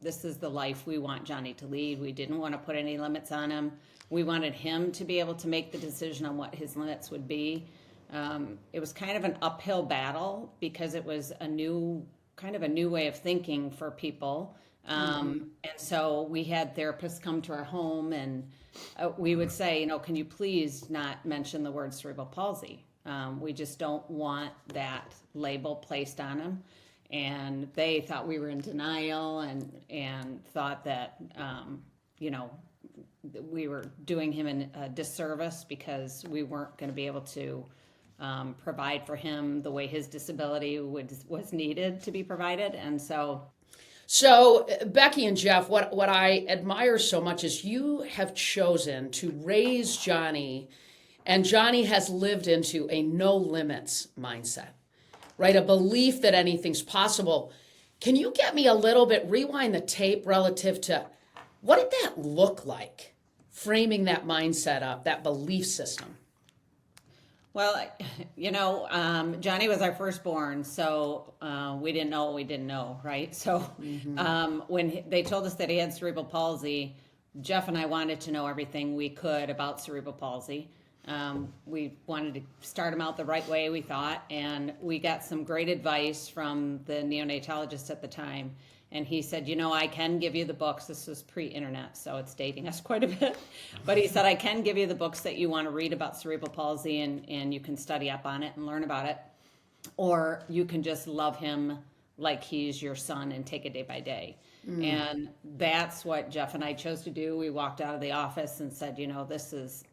this is the life we want Johnny to lead. We didn't want to put any limits on him. We wanted him to be able to make the decision on what his limits would be. It was kind of an uphill battle because it was a new way of thinking for people. And so we had therapists come to our home, and we would say, can you please not mention the word cerebral palsy? We just don't want that label placed on him. And they thought we were in denial and thought that, we were doing him a disservice because we weren't going to be able to provide for him the way his disability was needed to be provided. And so Becki and Jeff, what I admire so much is you have chosen to raise Johnny, and Johnny has lived into a no limits mindset, right? A belief that anything's possible. Can you get me a little bit, rewind the tape relative to what did that look like, framing that mindset up, that belief system? Well, Johnny was our firstborn, so we didn't know what we didn't know, right? So when they told us that he had cerebral palsy, Jeff and I wanted to know everything we could about cerebral palsy. We wanted to start him out the right way, we thought, and we got some great advice from the neonatologist at the time. And he said, I can give you the books. This was pre-internet, so it's dating us quite a bit. But he said, I can give you the books that you want to read about cerebral palsy, and you can study up on it and learn about it. Or you can just love him like he's your son and take it day by day. And that's what Jeff and I chose to do. We walked out of the office and said, this is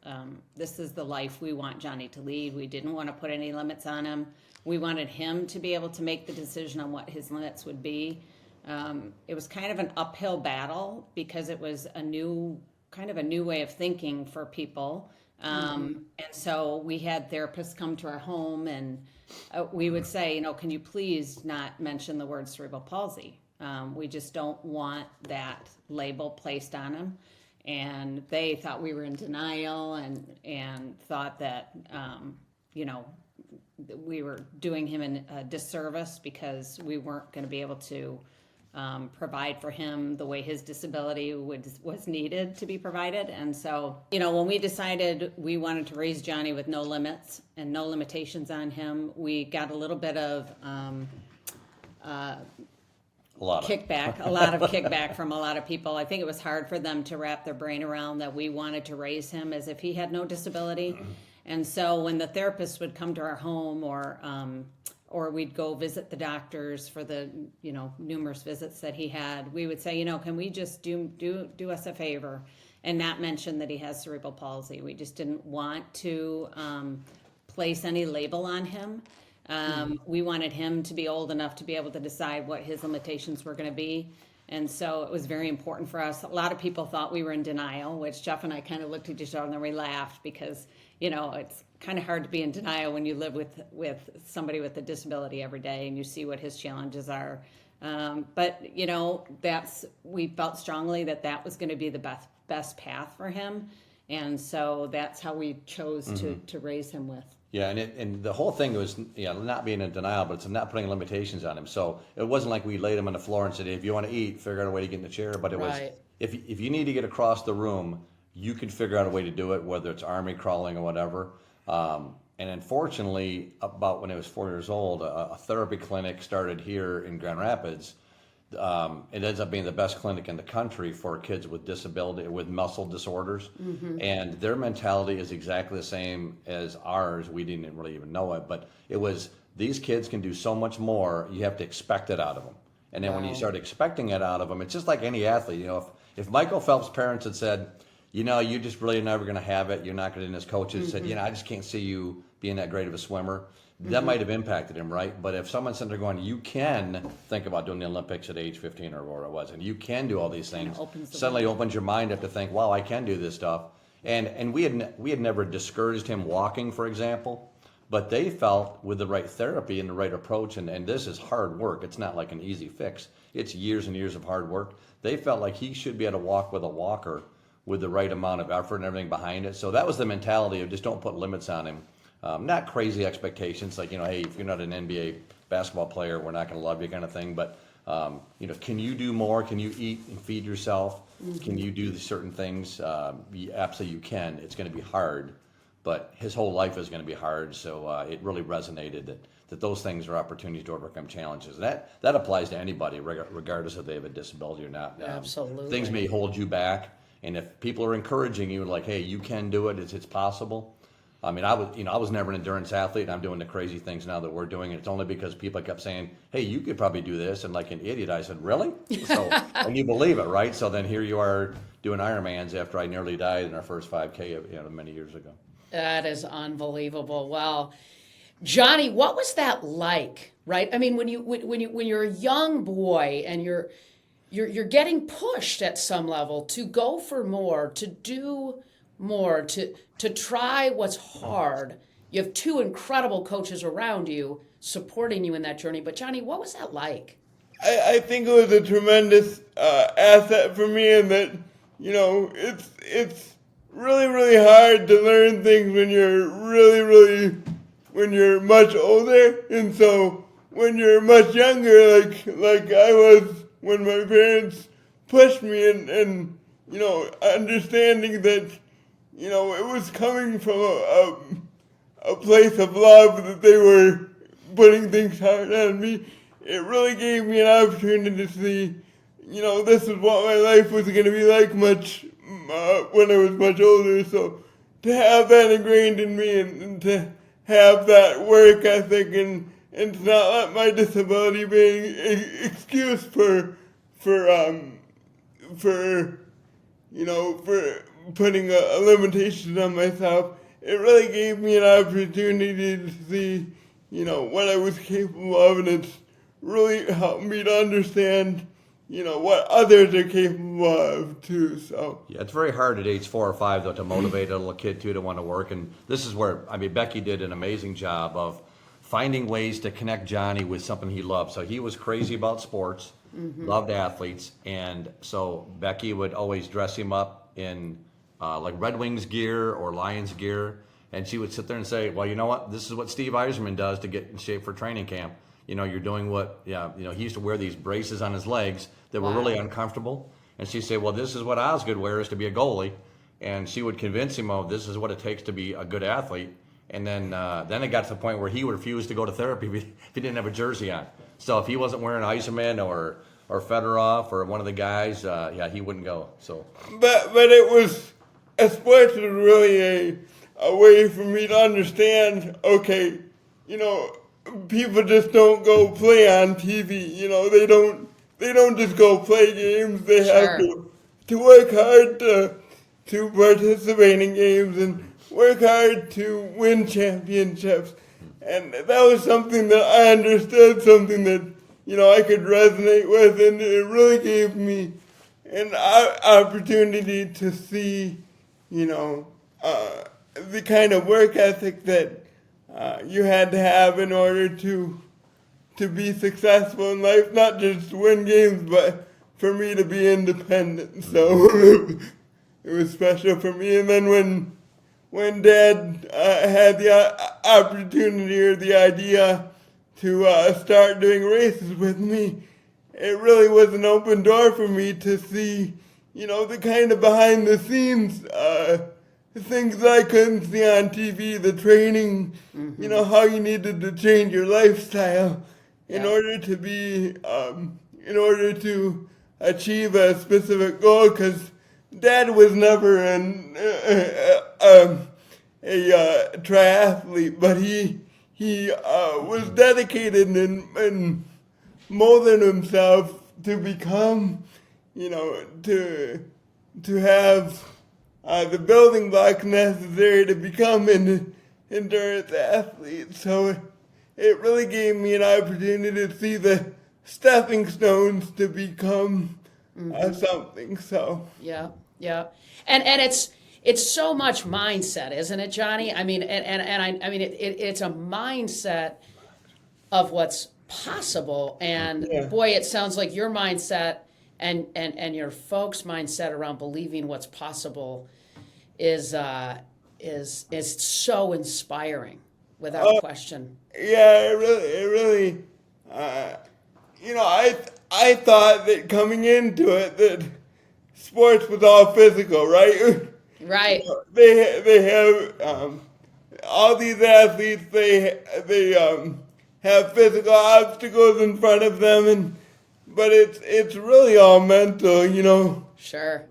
the life we want Johnny to lead. We didn't want to put any limits on him. We wanted him to be able to make the decision on what his limits would be. It was kind of an uphill battle because it was a new way of thinking for people. And so we had therapists come to our home, and we would say, can you please not mention the word cerebral palsy? We just don't want that label placed on him. And they thought we were in denial and thought that, we were doing him a disservice because we weren't going to be able to provide for him the way his disability was needed to be provided. And so, when we decided we wanted to raise Johnny with no limits and no limitations on him, we got a little bit of a lot of kickback from a lot of people. I think it was hard for them to wrap their brain around that we wanted to raise him as if he had no disability. And so when the therapist would come to our home, or we'd go visit the doctors for the numerous visits that he had, we would say, can we just do us a favor and not mention that he has cerebral palsy? We just didn't want to place any label on him. We wanted him to be old enough to be able to decide what his limitations were going to be. And so it was very important for us. A lot of people thought we were in denial, which Jeff and I kind of looked at each other and then we laughed because, it's kind of hard to be in denial when you live with somebody with a disability every day and you see what his challenges are. But we felt strongly that was going to be the best path for him. And so that's how we chose to raise him with. Yeah, and the whole thing was not being in denial, but it's not putting limitations on him. So it wasn't like we laid him on the floor and said, hey, if you want to eat, figure out a way to get in the chair. But it was, if you need to get across the room, you can figure out a way to do it, whether it's army crawling or whatever. And unfortunately, about when I was 4 years old, a therapy clinic started here in Grand Rapids. It ends up being the best clinic in the country for kids with disability, with muscle disorders. And their mentality is exactly the same as ours. We didn't really even know it, but it was, these kids can do so much more. You have to expect it out of them. And then when you start expecting it out of them, it's just like any athlete. If Michael Phelps' parents had said, you just really never going to have it, you're not going to, and his coaches said, I just can't see you being that great of a swimmer, that might have impacted him, right? But if someone's sitting there going, you can think about doing the Olympics at age 15 or whatever it was, and you can do all these things, suddenly opens your mind up to think, wow, I can do this stuff. And we had never discouraged him walking, for example, but they felt with the right therapy and the right approach, and this is hard work. It's not like an easy fix. It's years and years of hard work. They felt like he should be able to walk with a walker with the right amount of effort and everything behind it. So that was the mentality of just don't put limits on him. Not crazy expectations like, hey, if you're not an NBA basketball player, we're not going to love you kind of thing. But Can you do more? Can you eat and feed yourself? Can you do certain things? Absolutely you can. It's going to be hard, but his whole life is going to be hard. So it really resonated that those things are opportunities to overcome challenges. And that applies to anybody, regardless if they have a disability or not. Absolutely. Things may hold you back, and if people are encouraging you, like, hey, you can do it. It's possible. I mean, I was never an endurance athlete, and I'm doing the crazy things now that we're doing. And it's only because people kept saying, "Hey, you could probably do this," and like an idiot, I said, "Really?" So, and you believe it, right? So then here you are doing Ironmans after I nearly died in our first 5K, many years ago. That is unbelievable. Well, Johnny, what was that like? Right? I mean, when you're a young boy and you're getting pushed at some level to go for more, to do more, to try what's hard. You have two incredible coaches around you supporting you in that journey. But Johnny, what was that like? I think it was a tremendous asset for me, in that, it's really, really hard to learn things when you're when you're much older. And so when you're much younger, like I was when my parents pushed me, and understanding that, it was coming from a place of love, that they were putting things hard on me. It really gave me an opportunity to see, this is what my life was going to be like when I was much older. So to have that ingrained in me, and to have that work ethic, and to not let my disability be an excuse for putting a limitation on myself. It really gave me an opportunity to see, what I was capable of, and it's really helped me to understand, what others are capable of too. So Yeah, it's very hard at age 4 or 5 though to motivate a little kid too to want to work, and this is where Becki did an amazing job of finding ways to connect Johnny with something he loved. So he was crazy about sports, loved athletes, and so Becki would always dress him up in like Red Wings gear or Lions gear, and she would sit there and say, "Well, you know what? This is what Steve Yzerman does to get in shape for training camp. You're doing what, he used to wear these braces on his legs that were really uncomfortable." And she'd say, "Well, this is what Osgood wears to be a goalie." And she would convince him, "Oh, this is what it takes to be a good athlete." And then it got to the point where he would refuse to go to therapy if he didn't have a jersey on. So if he wasn't wearing Yzerman or Fedorov or one of the guys, he wouldn't go. So, but it was, sports was really a way for me to understand, okay, people just don't go play on TV. They don't just go play games. They have to work hard to participate in games, and work hard to win championships. And that was something that I understood, something that, I could resonate with, and it really gave me an opportunity to see, the kind of work ethic that you had to have in order to be successful in life, not just to win games, but for me to be independent. So it was special for me. And then when Dad had the opportunity or the idea to start doing races with me, it really was an open door for me to see, the kind of behind the scenes things that I couldn't see on TV, the training, how you needed to change your lifestyle in order to be, in order to achieve a specific goal, because Dad was never a triathlete, but he was dedicated and molding himself to become, to have the building blocks necessary to become an endurance athlete. So it really gave me an opportunity to see the stepping stones to become something. So yeah, and it's so much mindset, isn't it, Johnny? I mean, it's a mindset of what's possible, and boy, it sounds like your mindset and your folks' mindset around believing what's possible is so inspiring, without question. Yeah, it really I thought that coming into it that sports was all physical, right? Right. They have all these athletes. They have physical obstacles in front of them, but it's really all mental. Sure.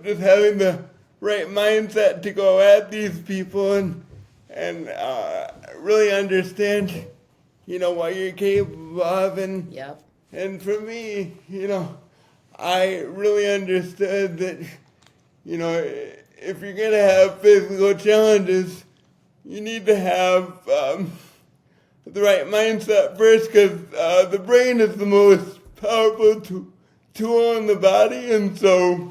Just having the right mindset to go at these people and really understand, what you're capable of. Yep. And for me, I really understood that, if you're going to have physical challenges, you need to have the right mindset first, because the brain is the most powerful tool in the body. And so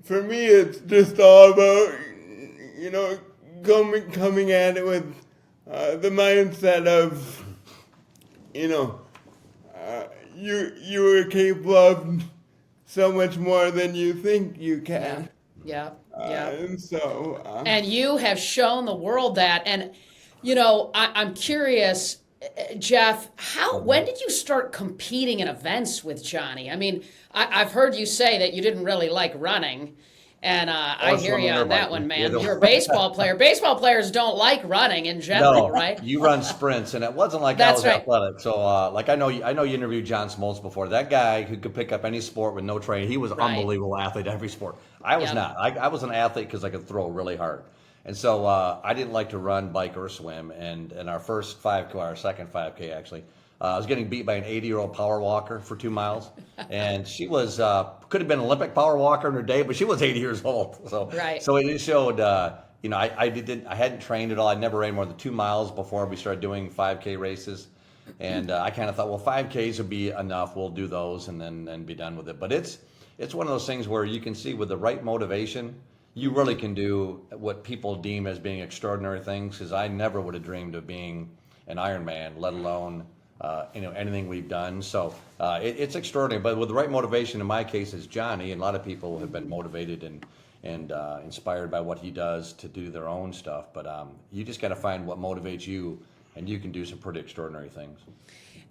for me, it's just all about, coming at it with the mindset of, you are capable of so much more than you think you can. Yeah. And so. And you have shown the world that. And, I'm curious, Jeff, when did you start competing in events with Johnny? I mean, I've heard you say that you didn't really like running. And I hear you on that one, man. You're a baseball player. Baseball players don't like running in general, right? You run sprints, and it wasn't like I was athletic. So, I know you interviewed John Smoltz before. That guy who could pick up any sport with no training, he was an unbelievable athlete at every sport. I was not. I was an athlete because I could throw really hard. And so I didn't like to run, bike, or swim. And in our first 5K, our second 5K actually, I was getting beat by an 80-year-old power walker for 2 miles. And she was, could have been an Olympic power walker in her day, but she was 80 years old. So it showed, I hadn't trained at all. I never ran more than 2 miles before we started doing 5K races. And I kind of thought, well, 5Ks would be enough. We'll do those and then be done with it. But it's one of those things where you can see with the right motivation, you really can do what people deem as being extraordinary things, because I never would have dreamed of being an Ironman, let alone anything we've done. So it's extraordinary. But with the right motivation, in my case, is Johnny, and a lot of people have been motivated and inspired by what he does to do their own stuff. But you just got to find what motivates you, and you can do some pretty extraordinary things.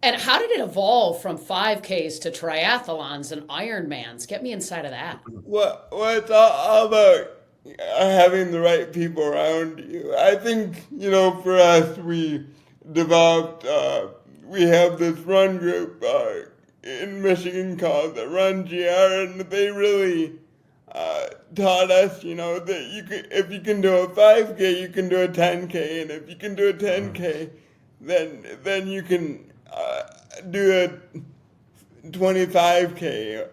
And how did it evolve from 5Ks to triathlons and Ironmans? Get me inside of that. Well, it's all about having the right people around you. I think, for us, we developed, we have this run group in Michigan called the Run GR, and they really taught us, that if you can do a 5K, you can do a 10K, and if you can do a 10K, then you can do a 25K,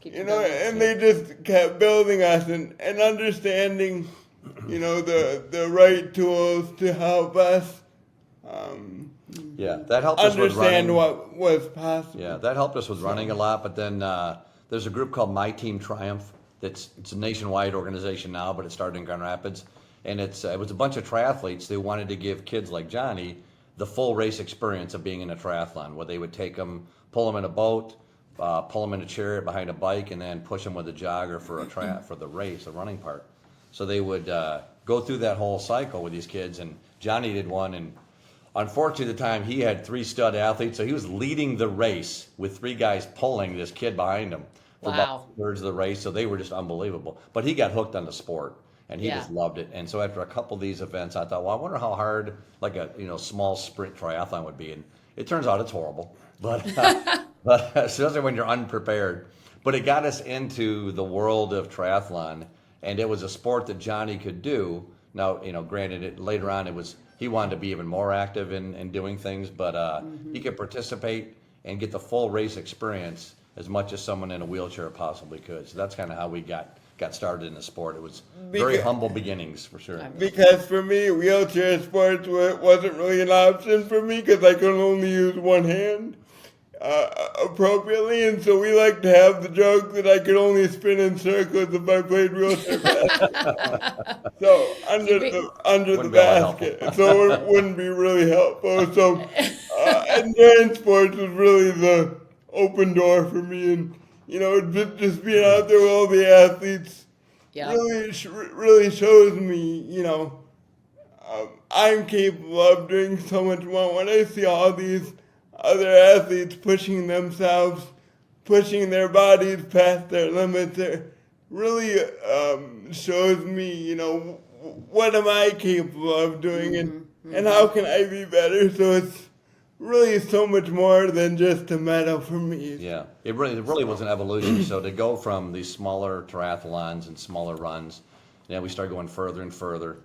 and they just kept building us and understanding, the right tools to help us. That helped us with running. Understand what was possible. Yeah, that helped us with running a lot. But then there's a group called My Team Triumph. It's a nationwide organization now, but it started in Grand Rapids, and it was a bunch of triathletes. They wanted to give kids like Johnny the full race experience of being in a triathlon, where they would take them, pull them in a boat, pull them in a chariot behind a bike, and then push them with a jogger for for the race, the running part. So they would go through that whole cycle with these kids, and Johnny did one, and unfortunately at the time he had 3 stud athletes, so he was leading the race with 3 guys pulling this kid behind him for about 2/3 of the race, so they were just unbelievable. But he got hooked on the sport, and he just loved it. And so after a couple of these events, I thought, well, I wonder how hard like a small sprint triathlon would be. And it turns out it's horrible, but especially when you're unprepared. But it got us into the world of triathlon, and it was a sport that Johnny could do. Now, granted, later on he wanted to be even more active in doing things, but he could participate and get the full race experience as much as someone in a wheelchair possibly could. So that's kind of how we got started in the sport. It was very humble beginnings, for sure. Because for me, wheelchair sports wasn't really an option for me, because I could only use one hand appropriately, and so we like to have the joke that I could only spin in circles if I played wheelchair basketball. So under the basket, so it wouldn't be really helpful. So endurance sports was really the open door for me, and just being out there with all the athletes really shows me, I'm capable of doing so much more. When I see all these other athletes pushing themselves, pushing their bodies past their limits. It really shows me, you know, what am I capable of doing and how can I be better. So it's really so much more than just a medal for me. Yeah, it really was an evolution. So to go from these smaller triathlons and smaller runs, we started going further and further.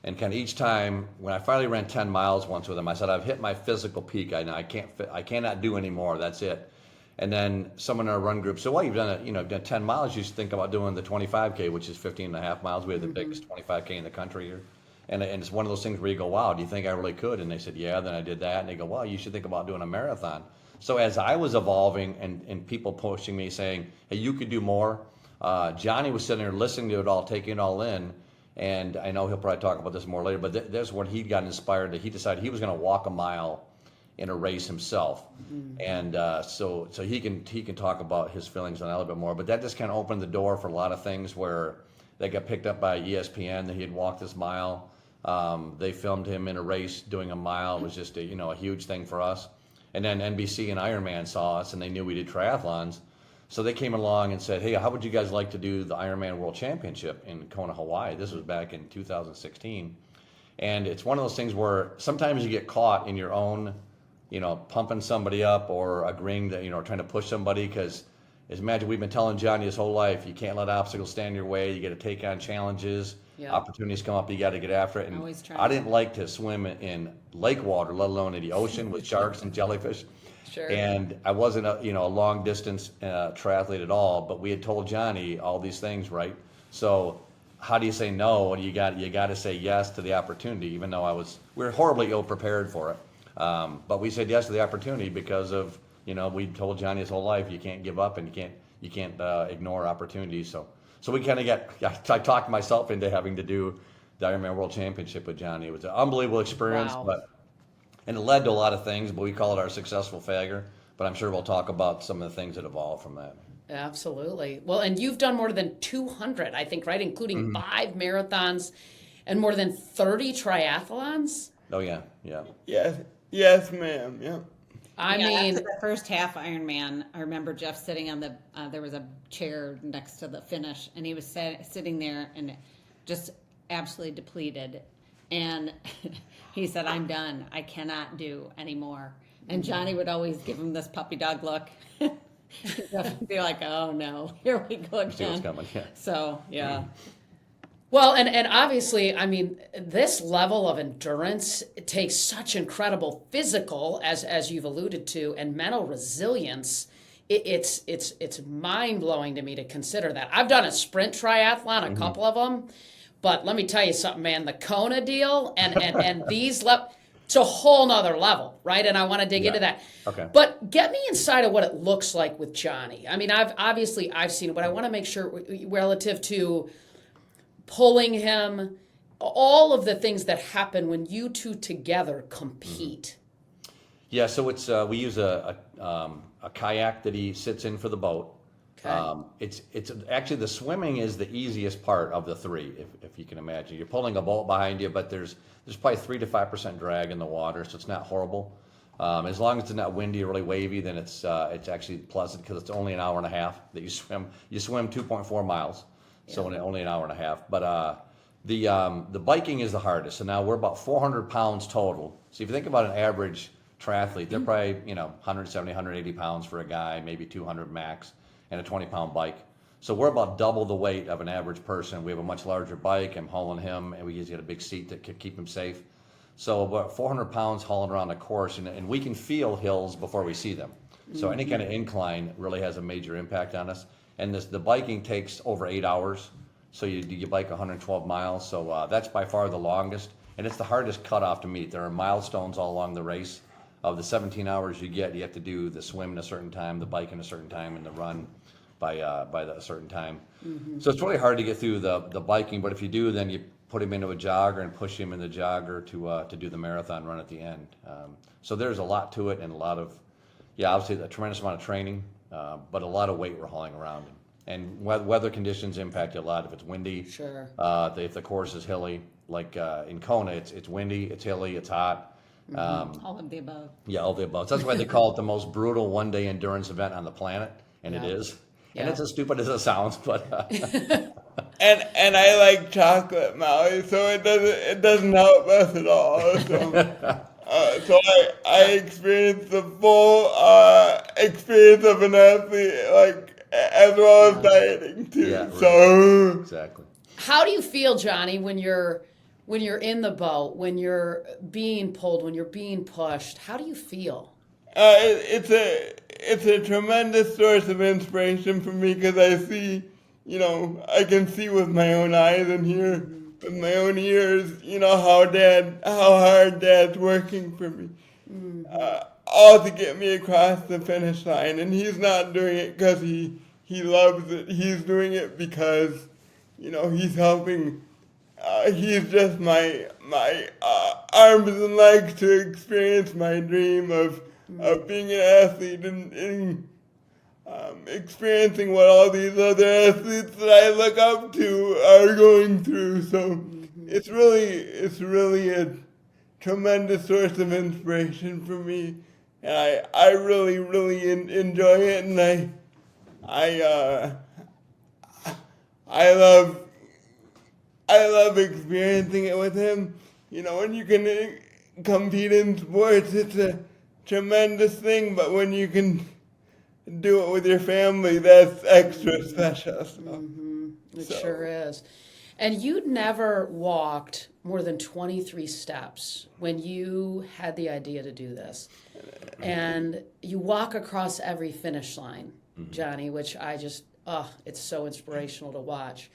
And kind of each time, when I finally ran 10 miles once with him, I said, I've hit my physical peak. I cannot do anymore. That's it. And then someone in our run group said, well, you've done 10 miles. You should think about doing the 25K, which is 15 and a half miles. We have the biggest 25K in the country here. And it's one of those things where you go, wow, do you think I really could? And they said, yeah, then I did that. And they go, well, you should think about doing a marathon. So as I was evolving and people pushing me saying, hey, you could do more, Johnny was sitting there listening to it all, taking it all in. And I know he'll probably talk about this more later, but there's when he got inspired that he decided he was going to walk a mile in a race himself. And so he can talk about his feelings on that a little bit more. But that just kind of opened the door for a lot of things where they got picked up by ESPN that he had walked this mile. They filmed him in a race doing a mile. It was just a huge thing for us. And then NBC and Ironman saw us and they knew we did triathlons. So they came along and said, hey, how would you guys like to do the Ironman World Championship in Kona, Hawaii? This was back in 2016. And it's one of those things where sometimes you get caught in your own, pumping somebody up or agreeing that, trying to push somebody because as imagine we've been telling Johnny his whole life, you can't let obstacles stand in your way. You got to take on challenges. Yeah. Opportunities come up, you got to get after it. And Always try. I didn't like to swim in lake water, let alone in the ocean with sharks and jellyfish. Sure. And I wasn't a long distance triathlete at all, but we had told Johnny all these things, right? So how do you say no? And you got to say yes to the opportunity, even though we were horribly ill prepared for it. But we said yes to the opportunity because of we told Johnny his whole life you can't give up and you can't ignore opportunities. So we kind of I talked myself into having to do the Ironman World Championship with Johnny. It was an unbelievable experience, Wow. And it led to a lot of things, but we call it our successful failure. But I'm sure we'll talk about some of the things that evolved from that. Absolutely. Well, and you've done more than 200, I think, right? Including 5 marathons and more than 30 triathlons? Oh, yeah. Yes, ma'am. Yeah. I mean, after the first half Ironman, I remember Jeff sitting on there was a chair next to the finish, and he was sitting there and just absolutely depleted. And he said, I'm done. I cannot do anymore. And Johnny would always give him this puppy dog look. Jeff would be like, oh no, here we go again. See what's coming, yeah. So, yeah. well, and obviously, I mean, this level of endurance takes such incredible physical, as you've alluded to, and mental resilience. It's mind-blowing to me to consider that. I've done a sprint triathlon, a couple of them, but let me tell you something, man, the Kona deal and these it's a whole nother level, right? And I want to dig into that. Okay. But get me inside of what it looks like with Johnny. I mean, I've seen it, but I want to make sure relative to pulling him, all of the things that happen when you two together compete. Yeah, so it's we use a kayak that he sits in for the boat. Okay. It's actually the swimming is the easiest part of the three, if you can imagine. You're pulling a boat behind you, but there's probably 3 to 5% drag in the water, so it's not horrible. As long as it's not windy or really wavy, then it's actually pleasant because it's only an hour and a half that you swim. You swim 2.4 miles, so only an hour and a half. But the biking is the hardest. So now we're about 400 pounds total. So if you think about an average triathlete, they're probably 170, 180 pounds for a guy, maybe 200 max, and a 20-pound bike. So we're about double the weight of an average person. We have a much larger bike. I'm hauling him, and we usually get a big seat that could keep him safe. So about 400 pounds hauling around the course, and we can feel hills before we see them. So any kind of incline really has a major impact on us. And the biking takes over 8 hours. So you bike 112 miles. So that's by far the longest, and it's the hardest cutoff to meet. There are milestones all along the race. Of the 17 hours you have to do the swim in a certain time, the bike in a certain time, and the run by a certain time. So it's really hard to get through the biking, but if you do, then you put him into a jogger and push him in the jogger to do the marathon run at the end. So there's a lot to it and a lot of, obviously a tremendous amount of training, but a lot of weight we're hauling around. And weather conditions impact you a lot. If it's windy, Sure. If the course is hilly, like in Kona, it's windy, it's hilly, it's hot. All of the above. Yeah, all the above. So that's why they call it the most brutal one-day endurance event on the planet, and it Yeah. is. And Yeah. it's as stupid as it sounds, but And I like chocolate, Molly, so it doesn't help us at all. So I experienced the full experience of an athlete, like as well as dieting too. Yeah, right. So exactly. How do you feel, Johnny, when you're in the boat, when you're being pulled, when you're being pushed? How do you feel? it's a tremendous source of inspiration for me because I see, I can see with my own eyes and hear with my own ears, how hard Dad's working for me, all to get me across the finish line. And he's not doing it because he loves it. He's doing it because, he's helping. He's just my arms and legs to experience my dream of being an athlete and experiencing what all these other athletes that I look up to are going through. So it's really a tremendous source of inspiration for me, and I really enjoy it, and I love experiencing it with him. When you can compete in sports, it's a tremendous thing, but when you can do it with your family, that's extra special. So. It sure is. And you never walked more than 23 steps when you had the idea to do this. And you walk across every finish line, Johnny, which I just, it's so inspirational to watch.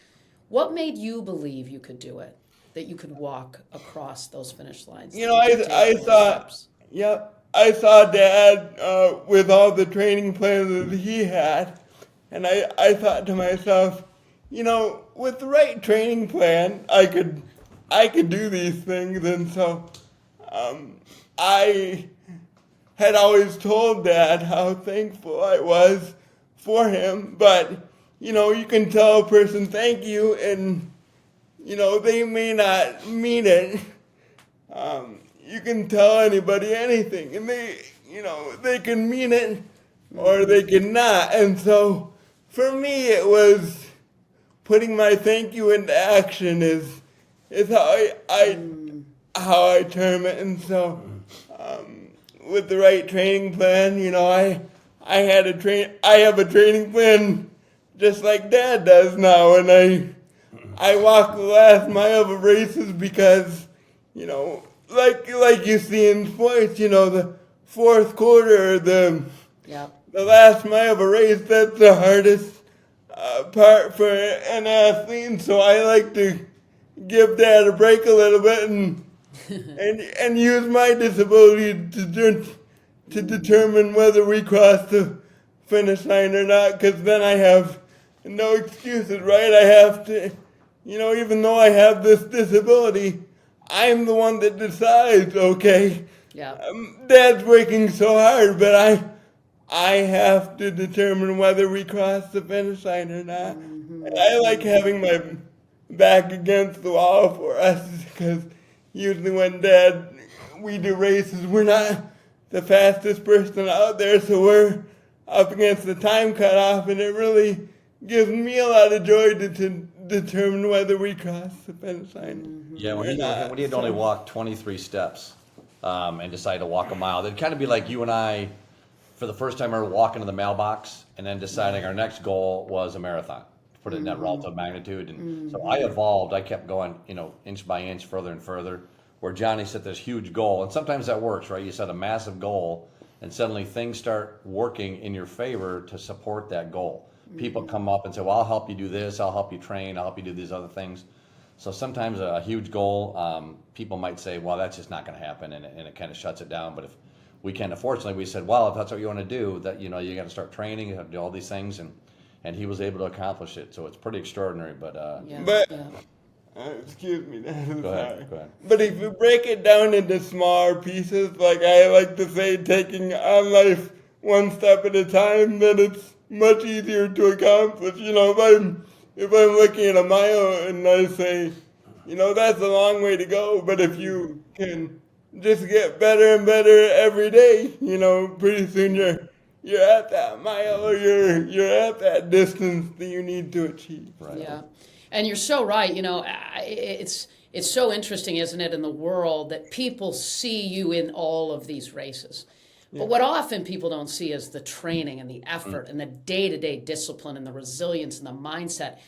What made you believe you could do it? That you could walk across those finish lines? I thought, I saw Dad with all the training plans that he had, and I thought to myself, with the right training plan, I could do these things. And so I had always told Dad how thankful I was for him, but you can tell a person thank you, and they may not mean it. You can tell anybody anything, and they can mean it or they can not. And so for me, it was putting my thank you into action is how I term it. And so with the right training plan, I have a training plan just like Dad does now, and I walk the last mile of races because, like you see in sports, the fourth quarter, the last mile of a race, that's the hardest part for an athlete. And so I like to give Dad a break a little bit and use my disability to determine whether we cross the finish line or not, because then I have no excuses, right? I have to, even though I have this disability, I'm the one that decides, okay, Dad's working so hard, but I have to determine whether we cross the finish line or not. And I like having my back against the wall for us, because usually when we do races, we're not the fastest person out there, so we're up against the time cutoff, and it really gives me a lot of joy to determine whether we cross the finish line. Yeah, when he had only walked 23 steps and decided to walk a mile, it'd kind of be like you and I, for the first time ever, walking to the mailbox and then deciding our next goal was a marathon, to put it in that relative magnitude. And so I evolved. I kept going, inch by inch, further and further, where Johnny set this huge goal. And sometimes that works, right? You set a massive goal, and suddenly things start working in your favor to support that goal. People come up and say, well, I'll help you do this, I'll help you train, I'll help you do these other things. So sometimes a huge goal, people might say, well, that's just not going to happen, and it kind of shuts it down. But if we can, fortunately, we said, well, if that's what you want to do, that you got to start training, you have to do all these things, and he was able to accomplish it. So it's pretty extraordinary. But excuse me, Dad. Go ahead. But if you break it down into smaller pieces, like I like to say, taking on life one step at a time, then it's much easier to accomplish. If I'm looking at a mile and I say, that's a long way to go, but if you can just get better and better every day. You know, pretty soon you're at that mile, or you're at that distance that you need to achieve. Right. Yeah, and you're so right. You know, it's so interesting, isn't it, in the world that people see you in all of these races. But what often people don't see is the training and the effort and the day-to-day discipline and the resilience and the mindset.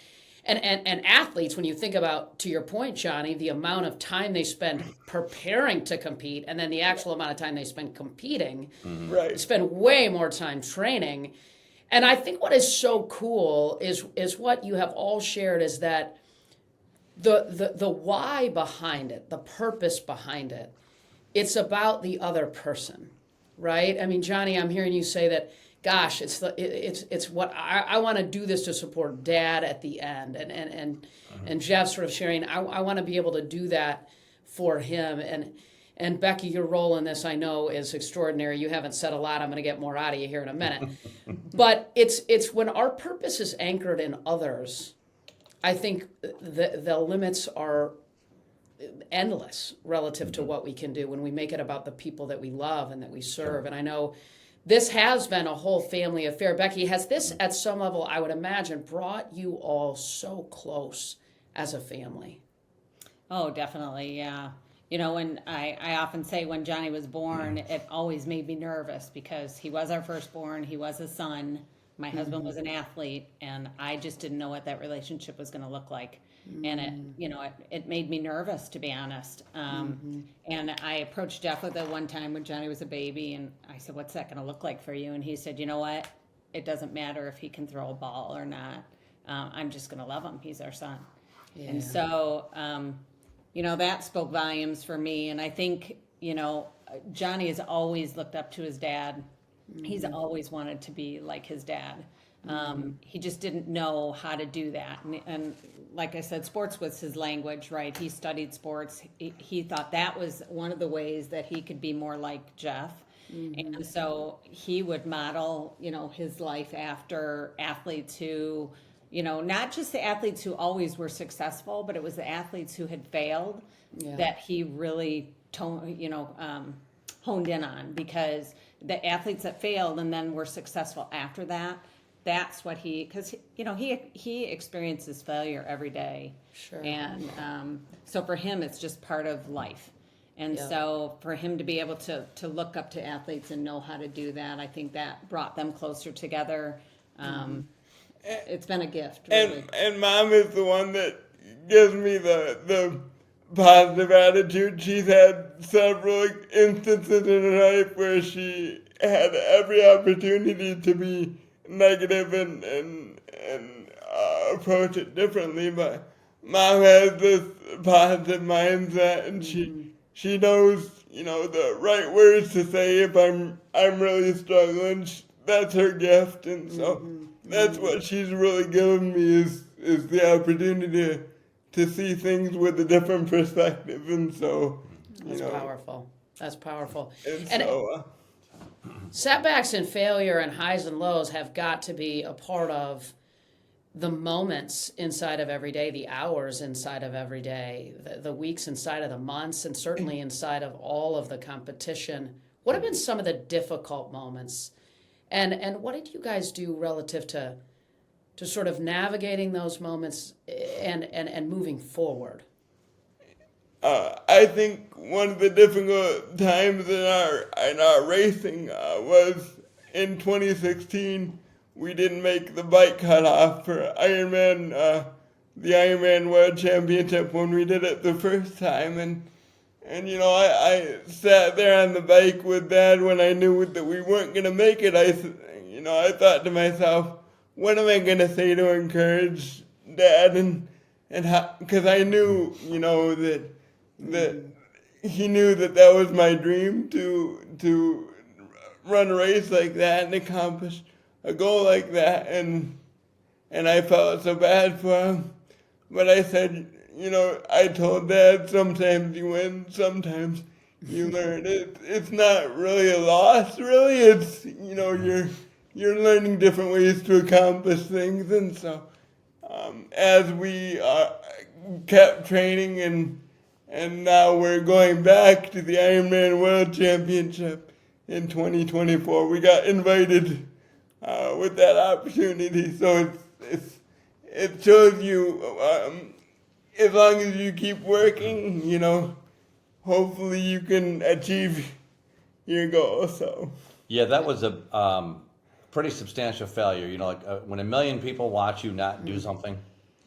And athletes, when you think about, to your point, Johnny, the amount of time they spend preparing to compete and then the actual amount of time they spend competing, Right. they spend way more time training. And I think what is so cool is what you have all shared, is that the why behind it, the purpose behind it, it's about the other person, right? I mean, Johnny, I'm hearing you say that, gosh, it's what I want to do this to support Dad at the end, and Jeff sort of sharing, I want to be able to do that for him, and Becki, your role in this, I know, is extraordinary. You haven't said a lot. I'm going to get more out of you here in a minute, but it's when our purpose is anchored in others, I think the limits are endless relative to what we can do when we make it about the people that we love and that we serve. And I know this has been a whole family affair. Becki, has this at some level, I would imagine, brought you all so close as a family? Oh, definitely, yeah. You know, when I often say when Johnny was born, it always made me nervous because he was our firstborn, he was a son, my husband was an athlete, and I just didn't know what that relationship was going to look like. And it made me nervous, to be honest. And I approached Jeff with it one time when Johnny was a baby, and I said, "What's that going to look like for you?" And he said, "You know what? It doesn't matter if he can throw a ball or not. I'm just going to love him. He's our son." Yeah. And so, that spoke volumes for me. And I think, Johnny has always looked up to his dad. He's always wanted to be like his dad. He just didn't know how to do that. And like I said, sports was his language, right? He studied sports. He thought that was one of the ways that he could be more like Jeff. And so he would model, his life after athletes who, not just the athletes who always were successful, but it was the athletes who had failed that he really honed in on, because the athletes that failed and then were successful after that, that's what because he experiences failure every day. Sure. And so for him, it's just part of life. And so for him to be able to look up to athletes and know how to do that, I think that brought them closer together. It's been a gift, really. And Mom is the one that gives me the positive attitude. She's had several instances in her life where she had every opportunity to be negative and approach it differently, but Mom has this positive mindset, and she knows the right words to say if I'm really struggling. That's her gift, and so that's what she's really given me is the opportunity to see things with a different perspective, and so That's powerful. That's powerful. And so, setbacks and failure and highs and lows have got to be a part of the moments inside of every day, the hours inside of every day, the weeks inside of the months, and certainly inside of all of the competition. What have been some of the difficult moments? And what did you guys do relative to sort of navigating those moments and moving forward? I think one of the difficult times in our racing was in 2016. We didn't make the bike cutoff for Ironman, the Ironman World Championship when we did it the first time, and I sat there on the bike with Dad when I knew that we weren't gonna make it. I thought to myself, what am I gonna say to encourage Dad, and how? Because I knew, that he knew that was my dream to run a race like that and accomplish a goal like that, and I felt so bad for him. But I said, I told Dad, sometimes you win, sometimes you learn. It's not really a loss, really. It's you're learning different ways to accomplish things, and so as we kept training and and now we're going back to the Ironman World Championship in 2024. We got invited with that opportunity, so it shows you as long as you keep working, hopefully you can achieve your goal. So Yeah, that was a pretty substantial failure. Like when 1 million people watch you not do something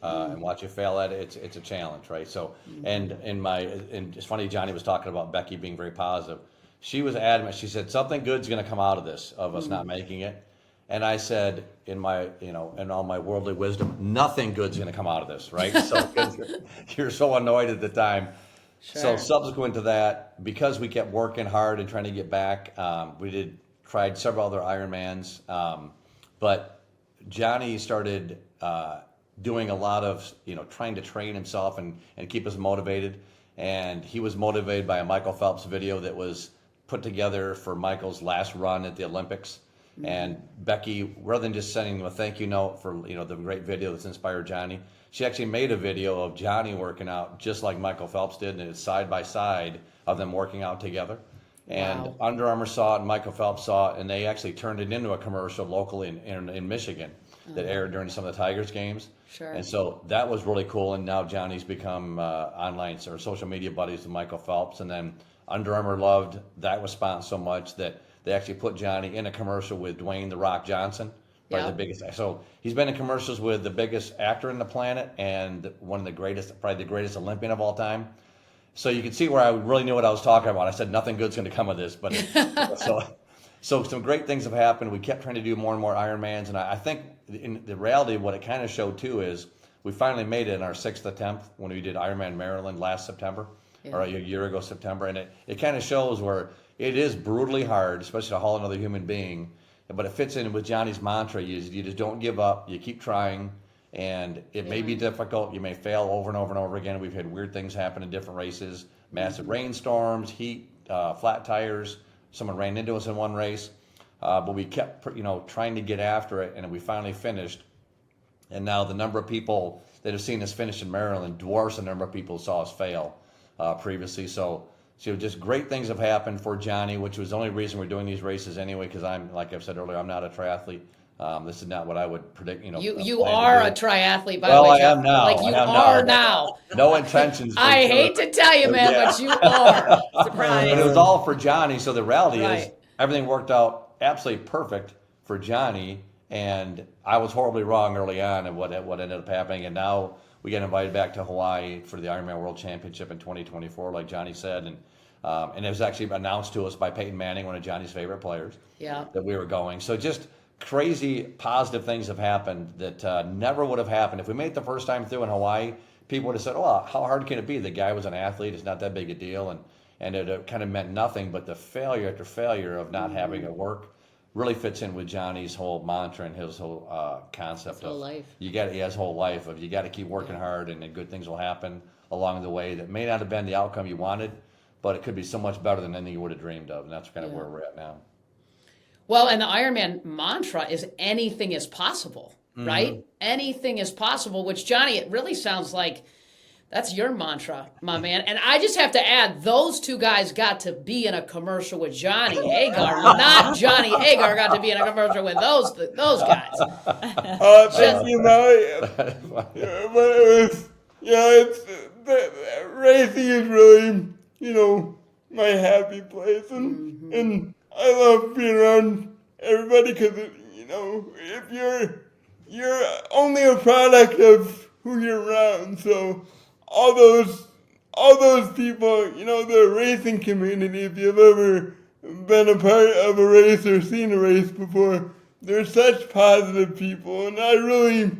and watch you fail at it, it's a challenge, right? So, and it's funny, Johnny was talking about Becki being very positive. She was adamant. She said something good's going to come out of this, of us not making it. And I said, in all my worldly wisdom, nothing good's going to come out of this, right? So 'cause you're so annoyed at the time. Sure. So subsequent to that, because we kept working hard and trying to get back, we tried several other Ironmans, but Johnny started doing a lot of trying to train himself and keep us motivated. And he was motivated by a Michael Phelps video that was put together for Michael's last run at the Olympics. And Becki, rather than just sending him a thank you note for the great video that's inspired Johnny, she actually made a video of Johnny working out just like Michael Phelps did, and it's side by side of them working out together. And Wow. Under Armour saw it, and Michael Phelps saw it, and they actually turned it into a commercial locally in Michigan that aired during some of the Tigers games. Sure. And so that was really cool. And now Johnny's become online or social media buddies with Michael Phelps. And then Under Armour loved that response so much that they actually put Johnny in a commercial with Dwayne "The Rock" Johnson, probably Yeah. the biggest. So he's been in commercials with the biggest actor in the planet and one of the greatest, probably the greatest Olympian of all time. So you can see where I really knew what I was talking about. I said nothing good's going to come of this, but so some great things have happened. We kept trying to do more and more Ironmans, and I think in the reality, what it kind of showed too is we finally made it in our 6th attempt when we did Ironman Maryland last September, or a year ago September, and it kind of shows where it is brutally hard, especially to haul another human being, but it fits in with Johnny's mantra. You just don't give up. You keep trying, and it may be difficult. You may fail over and over and over again. We've had weird things happen in different races, massive rainstorms, heat, flat tires. Someone ran into us in one race, but we kept trying to get after it, and we finally finished. And now the number of people that have seen us finish in Maryland dwarfs the number of people who saw us fail previously. So just great things have happened for Johnny, which was the only reason we're doing these races anyway, because like I've said earlier, I'm not a triathlete. This is not what I would predict. You are a triathlete, by the Well, way, I Jeff. am now. Like you I am are now. now. No intentions. for I sure. hate to tell you, man, Yeah. but you are. Surprise. But it was all for Johnny. So the reality is Right. everything worked out absolutely perfect for Johnny. And I was horribly wrong early on at what ended up happening. And now we get invited back to Hawaii for the Ironman World Championship in 2024, like Johnny said. And it was actually announced to us by Peyton Manning, one of Johnny's favorite players, Yeah. that we were going. So just crazy positive things have happened that never would have happened. If we made it the first time through in Hawaii, people would have said, oh, how hard can it be? The guy was an athlete. It's not that big a deal. And it kind of meant nothing. But the failure after failure of not having it work really fits in with Johnny's whole mantra and his whole concept His whole of life. his whole life of you got to keep working hard and then good things will happen along the way that may not have been the outcome you wanted, but it could be so much better than anything you would have dreamed of. And that's kind of where we're at now. Well, and the Ironman mantra is anything is possible, right? Anything is possible, which, Johnny, it really sounds like that's your mantra, my man. And I just have to add, those two guys got to be in a commercial with Johnny Agar, not Johnny Agar got to be in a commercial with those guys. thank you, Molly. But it was, racing is really, my happy place, and I love being around everybody because, if you're only a product of who you're around, so all those people, the racing community, if you've ever been a part of a race or seen a race before, they're such positive people, and I really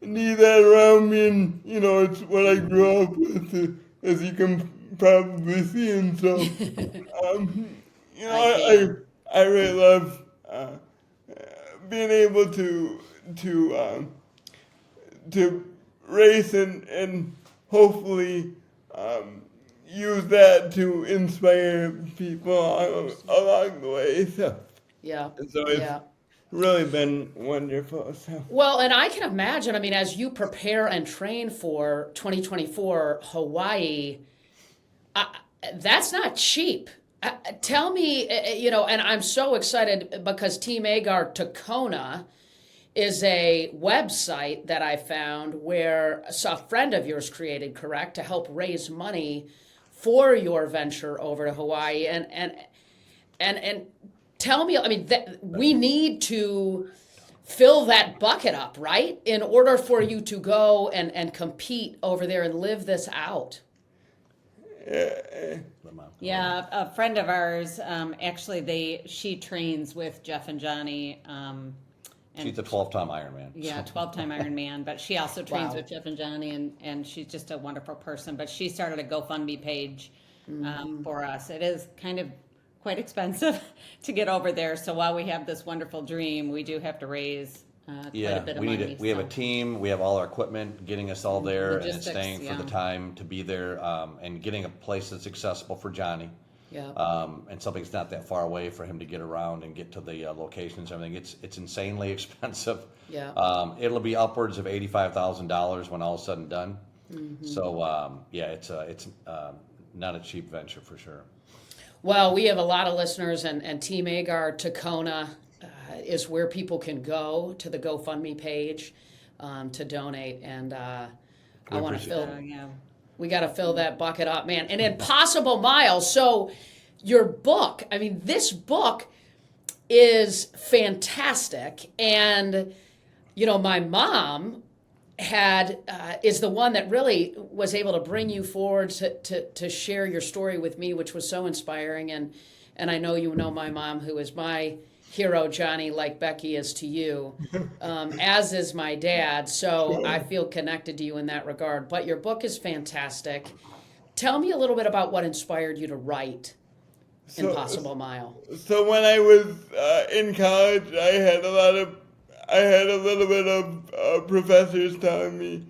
need that around me, and, it's what I grew up with, as you can probably see, and so, I really love being able to race and hopefully use that to inspire people along the way. So Yeah. it's really been wonderful. So. Well, and I can imagine, as you prepare and train for 2024 Hawaii, That's not cheap. Tell me, and I'm so excited because Team Agar to Kona is a website that I found where a friend of yours created, correct, to help raise money for your venture over to Hawaii. And tell me, I mean, we need to fill that bucket up, right, in order for you to go and compete over there and live this out. Yeah, a friend of ours, actually, she trains with Jeff and Johnny. She's a 12-time Ironman. Yeah, 12-time Ironman, but she also trains Wow. with Jeff and Johnny, and she's just a wonderful person. But she started a GoFundMe page for us. It is kind of quite expensive to get over there. So while we have this wonderful dream, we do have to raise quite a bit of money. We have a team. We have all our equipment, getting us all there, and Logistics, staying for the time to be there, and getting a place that's accessible for Johnny. Yeah. And something's not that far away for him to get around and get to the locations. And everything. It's insanely expensive. Yeah. It'll be upwards of $85,000 when all is said and done. So it's not a cheap venture for sure. Well, we have a lot of listeners, and Team Agar to Kona is where people can go to the GoFundMe page to donate. And I want to fill. We got to fill that bucket up, man. And Impossible Miles. So your book, I mean, this book is fantastic. And, my mom is the one that really was able to bring you forward to share your story with me, which was so inspiring. And I know you know my mom, who is my hero, Johnny, like Becki is to you, as is my dad. So I feel connected to you in that regard. But your book is fantastic. Tell me a little bit about what inspired you to write Impossible Mile. So when I was in college, I had a little bit of professors telling me,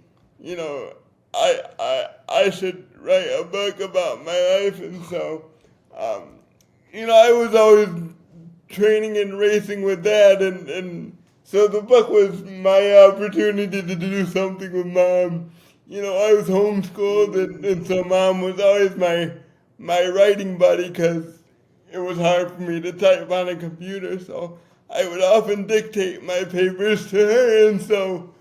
I should write a book about my life, and so, I was always training and racing with Dad, and so the book was my opportunity to do something with Mom. I was homeschooled, and so Mom was always my writing buddy, because it was hard for me to type on a computer, so I would often dictate my papers to her, and so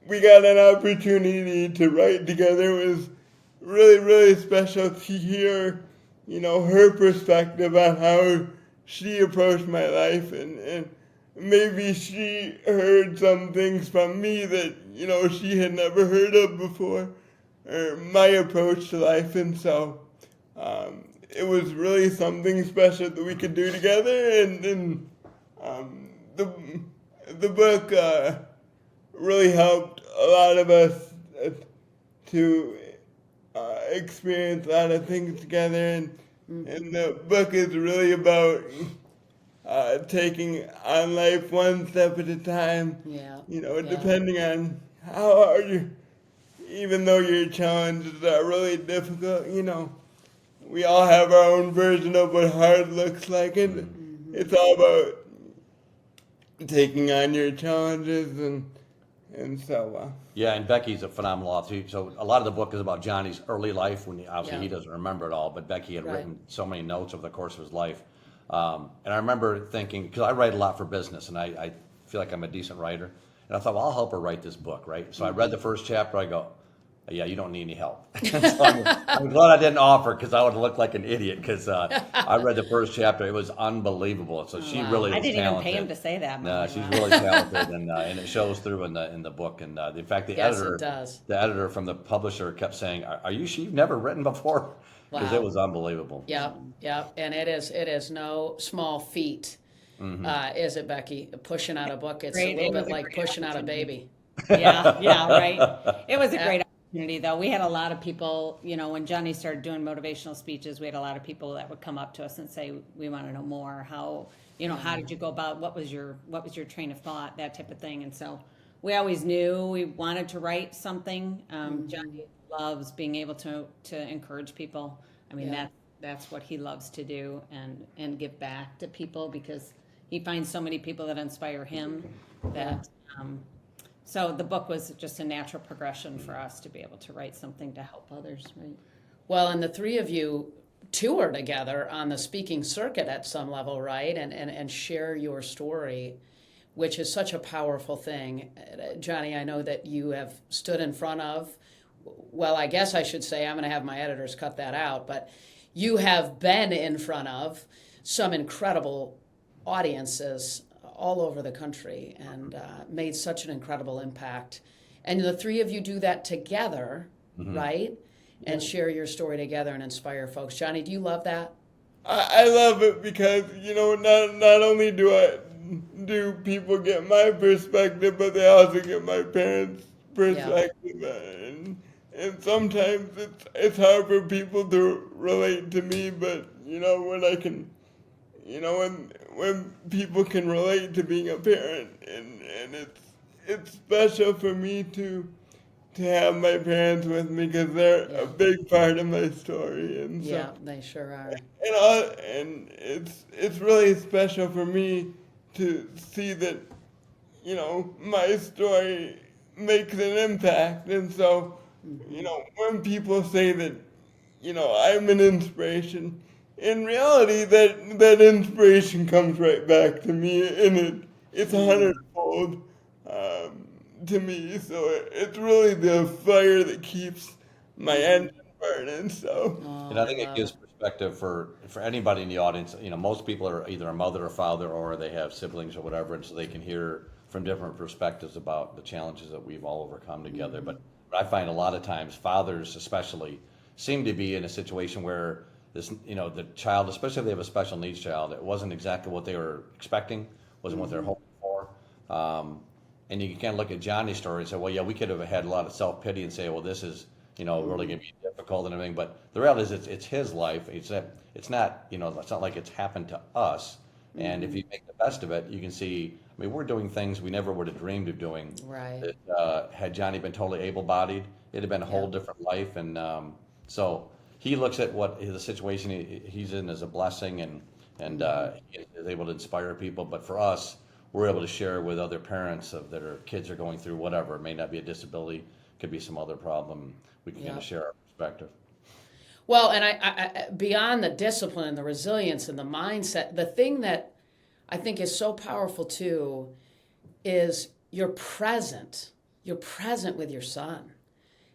we got an opportunity to write together. It was really, really special to hear, her perspective on how she approached my life, and maybe she heard some things from me that, she had never heard of before, or my approach to life, and so it was really something special that we could do together, and the book really helped a lot of us to experience a lot of things together, and the book is really about taking on life one step at a time. Yeah. Depending on how hard even though your challenges are really difficult, we all have our own version of what hard looks like, and it's all about taking on your challenges, and so. Yeah, and Becky's a phenomenal author. So a lot of the book is about Johnny's early life, when he doesn't remember it all, but Becki had written so many notes over the course of his life. And I remember thinking, because I write a lot for business, and I feel like I'm a decent writer, and I thought, well, I'll help her write this book, right? So I read the first chapter, I go, yeah, you don't need any help. So I'm glad I didn't offer, because I would look like an idiot, because I read the first chapter. It was unbelievable. So she really is talented. I didn't even pay him to say that. No, she's really talented, and it shows through in the book. And in fact, the editor from the publisher kept saying, "Are you sure you've never written before?" Because it was unbelievable. Yeah, and it is no small feat, is it, Becki? Pushing out a book, it's a little bit like pushing out a baby. Yeah, right. It was a great opportunity, though. We had a lot of people, when Johnny started doing motivational speeches, we had a lot of people that would come up to us and say, we want to know more. How did you go about, what was your train of thought, that type of thing. And so we always knew we wanted to write something. Johnny loves being able to encourage people. I mean, that's what he loves to do, and give back to people, because he finds so many people that inspire him that, so the book was just a natural progression for us to be able to write something to help others, right? Well, and the three of you tour together on the speaking circuit at some level, right? And share your story, which is such a powerful thing. Johnny, I know that you have stood in front of, well, I guess I should say, I'm going to have my editors cut that out, but you have been in front of some incredible audiences all over the country and made such an incredible impact. And the three of you do that together, right? And share your story together and inspire folks. Johnny, do you love that? I love it because, not only do people get my perspective, but they also get my parents' perspective. And sometimes it's hard for people to relate to me, but, when I can, when people can relate to being a parent, and it's special for me to have my parents with me because they're a big part of my story, and so, they sure are. and it's really special for me to see that my story makes an impact, and so when people say that I'm an inspiration, in reality that inspiration comes right back to me, and it's 100-fold. To me, so it's really the fire that keeps my engine burning. So, And I think it gives perspective for anybody in the audience. Most people are either a mother or father, or they have siblings or whatever, and so they can hear from different perspectives about the challenges that we've all overcome together. But I find a lot of times fathers, especially, seem to be in a situation where this, the child, especially if they have a special needs child, it wasn't exactly what they were expecting, wasn't what they're hoping for. And you can kind of look at Johnny's story and say, well, yeah, we could have had a lot of self-pity and say, well, this is, really going to be difficult and everything. But the reality is it's his life. It's not, it's not like it's happened to us. And if you make the best of it, you can see, we're doing things we never would have dreamed of doing. Right. That, had Johnny been totally able-bodied, it'd have been a whole different life. And so he looks at what the situation he's in as a blessing, and he is able to inspire people. But for us, we're able to share with other parents that our kids are going through whatever. It may not be a disability, could be some other problem. We can kind of share our perspective. Well, and I beyond the discipline and the resilience and the mindset, the thing that I think is so powerful too is you're present. You're present with your son.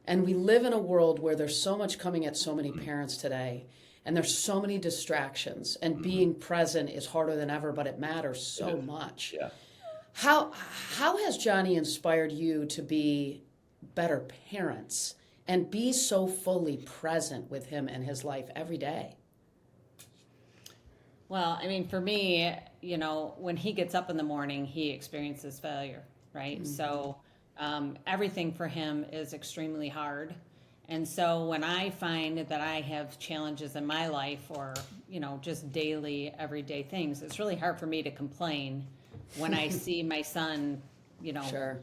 And we live in a world where there's so much coming at so many parents today. And there's so many distractions, and being present is harder than ever, but it matters so much. Yeah. How has Johnny inspired you to be better parents and be so fully present with him and his life every day? Well, for me, when he gets up in the morning, he experiences failure, right? So everything for him is extremely hard. And so when I find that I have challenges in my life, or, just daily, everyday things, it's really hard for me to complain when I see my son, Sure.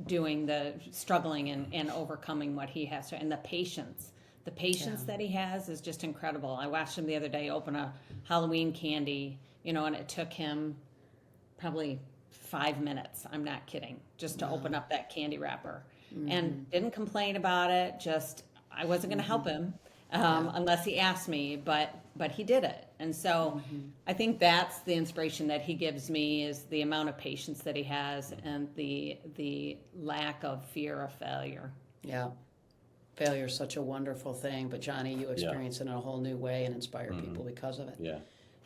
doing the struggling and overcoming what he has to, and the patience that he has is just incredible. I watched him the other day open a Halloween candy, and it took him probably 5 minutes. I'm not kidding, just to open up that candy wrapper. And didn't complain about it. Just, I wasn't going to help him unless he asked me, but he did it. And so I think that's the inspiration that he gives me, is the amount of patience that he has, and the lack of fear of failure. Yeah. Failure is such a wonderful thing, but Johnny, you experience it in a whole new way and inspire people because of it. Yeah.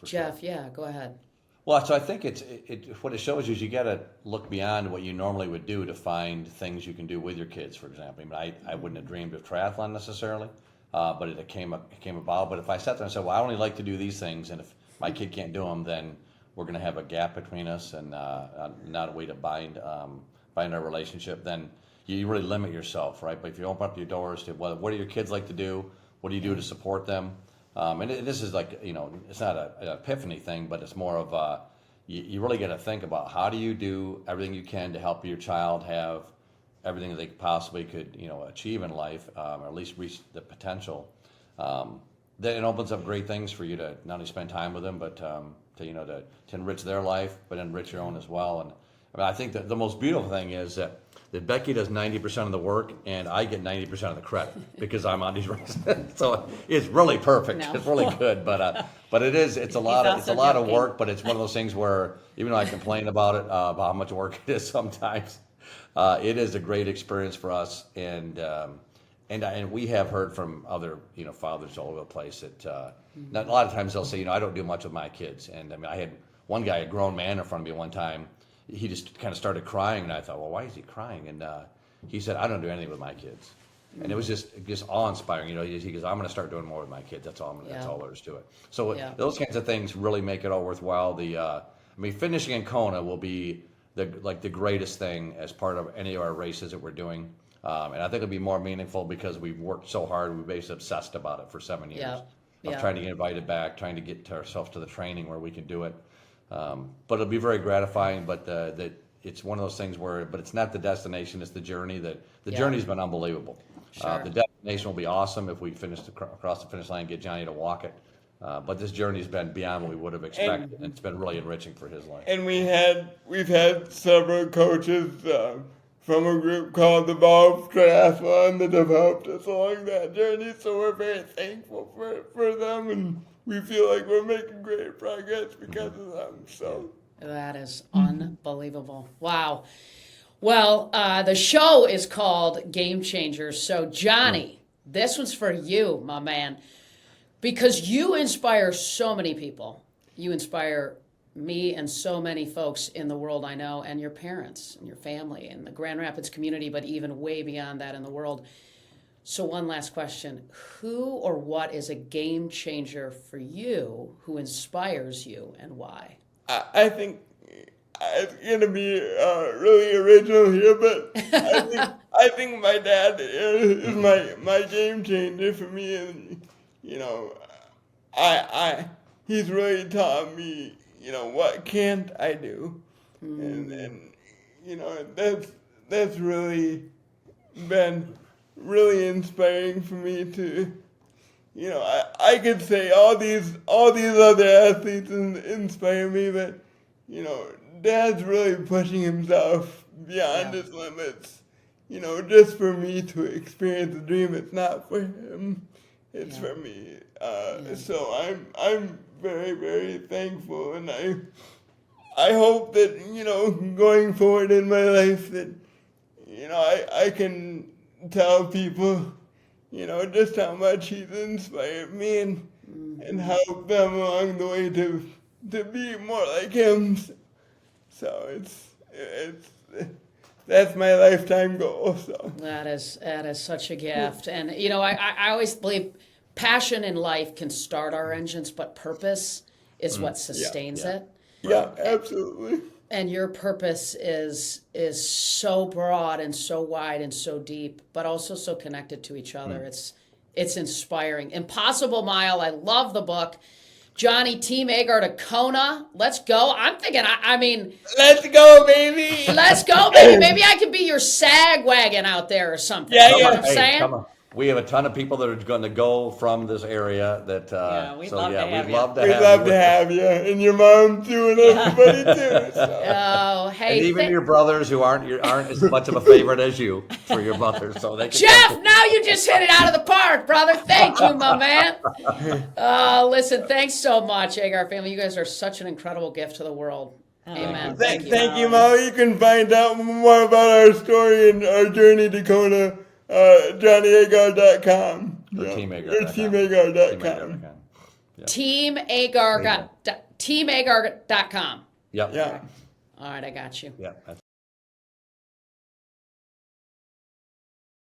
Jeff, go ahead. Well, so I think what it shows you is you got to look beyond what you normally would do to find things you can do with your kids. For example, I wouldn't have dreamed of triathlon necessarily, but it came about. But if I sat there and said, well, I only like to do these things, and if my kid can't do them, then we're going to have a gap between us, and not a way to bind our relationship. Then you really limit yourself, right? But if you open up your doors to what do your kids like to do, what do you do to support them? And this is like, it's not an epiphany thing, but it's more of you really got to think about how do you do everything you can to help your child have everything that they possibly could, achieve in life, or at least reach the potential. Then it opens up great things for you to not only spend time with them, but to enrich their life, but enrich your own as well. And I think that the most beautiful thing is that that Becki does 90% of the work, and I get 90% of the credit because I'm on these races. So it's really perfect. No. It's really good, but it's a lot also of joking. work. But it's one of those things where even though I complain about it, about how much work it is sometimes, it is a great experience for us. And we have heard from other fathers all over the place that a lot of times they'll say, I don't do much with my kids. And I mean, I had one guy, a grown man, in front of me one time. He just kind of started crying, and I thought, well, why is he crying? And he said, I don't do anything with my kids. And it was just awe-inspiring. He goes, I'm going to start doing more with my kids. That's all there is to it. So those kinds of things really make it all worthwhile. Finishing in Kona will be the greatest thing as part of any of our races that we're doing. And I think it'll be more meaningful because we've worked so hard. We've basically obsessed about it for 7 years. Of trying to get invited back, trying to get ourselves to the training where we can do it. But it'll be very gratifying. But that it's one of those things but it's not the destination; it's the journey. The journey's been unbelievable. Sure. The destination will be awesome if we finish across the finish line and get Johnny to walk it. But this journey's been beyond what we would have expected, and it's been really enriching for his life. And we've had several coaches from a group called the Bob Triathlon that have helped us along that journey. So we're very thankful for them, and we feel like we're making great progress because of them. So That is unbelievable. Wow. Well, the show is called Game Changers. So, Johnny, this one's for you, my man, because you inspire so many people. You inspire me and so many folks in the world I know, and your parents and your family and the Grand Rapids community, but even way beyond that in the world. So one last question. Who or what is a game changer for you, who inspires you, and why? I think it's gonna be really original here, but I think my dad is my game changer for me, and he's really taught me what can't I do, and that's really been really inspiring for me to. I could say all these other athletes inspire me, but Dad's really pushing himself beyond his limits. Just for me to experience the dream. It's not for him; it's for me. So I'm very, very thankful, and I hope that going forward in my life that I can tell people. Just how much he's inspired me and help them along the way to be more like him. So it's that's my lifetime goal. So That is such a gift. And I always believe passion in life can start our engines, but purpose is what sustains it. Yeah, absolutely. And your purpose is so broad and so wide and so deep, but also so connected to each other. It's inspiring. Impossible Mile. I love the book. Johnny, Team Agar to Kona. Let's go. I'm thinking, let's go, baby. Let's go, baby. Maybe I can be your sag wagon out there or something. Yeah, you know what I'm Hey, saying? come on. We have a ton of people that are going to go from this area. we'd So love to have we'd you. love to We'd have love you. to have you, and your mom too, and everybody too. So. Oh, hey. And even your brothers who aren't as much of a favorite as you for your mother, so they can Jeff, now you just hit it out of the park, brother. Thank you, my man. Listen, thanks so much, Agar family. You guys are such an incredible gift to the world. Amen. Thank you, Molly. You can find out more about our story and our journey to Kona, JohnnyAgar.com. Or TeamAgar.com. TeamAgar.com. TeamAgar.com. Yep. Yeah. All right, I got you. Yep. That's